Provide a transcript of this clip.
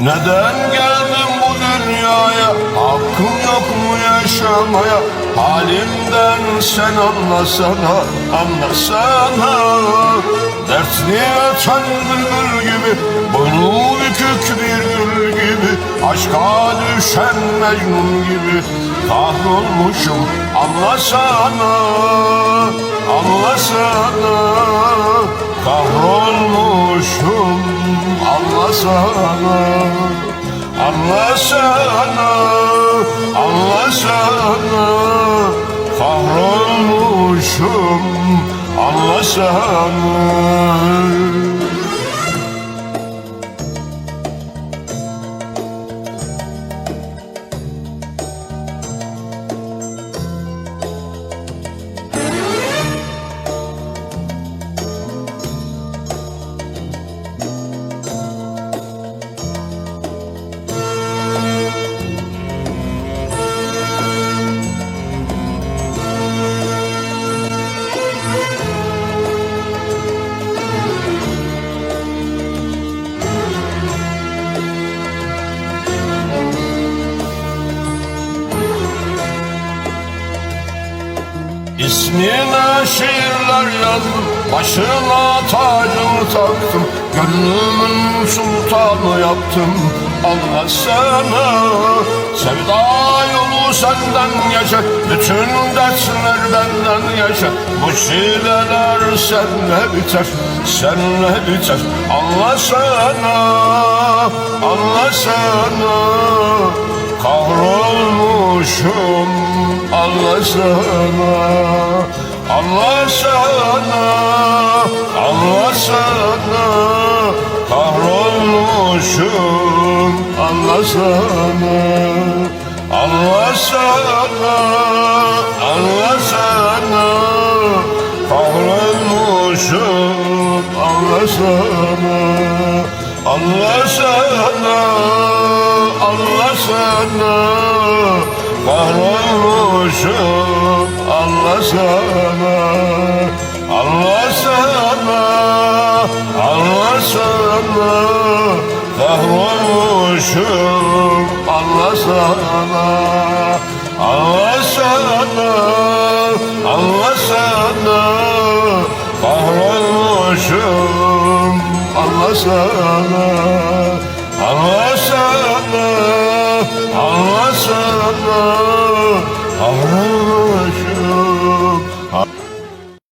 Neden geldim bu dünyaya? Hakkım yok mu yaşamaya? Halimden sen anlasana, anlasana. Dertli öten bülbül gibi, boynu bükük bir gül gibi, aşka düşen Mecnun gibi kahrolmuşum, anlasana, anlasana. Kahrolmuşum, anlasana, anlasana, anlasana. Kahrolmuşum, anlasana. İsmine şiirler yazdım, başına tacımı taktım, gönlümün sultanı yaptım, anlasana. Sevda yolu senden geçer, bütün dertler benden yaşar. Bu çileler senle biter, senle biter, anlasana, anlasana. Kahrolmuşum, anlasana, anlasana, anlasana. Kahrolmuşum, anlasana, anlasana, anlasana. Kahrolmuşum, anlasana, anlasana, anlasana. Kahrolmuşum, anlasana, anlasana, anlasana. Kahrolmuşum, anlasana, anlasana, anlasana. Kahrolmuşum, anlasana, anlasana, anlasana.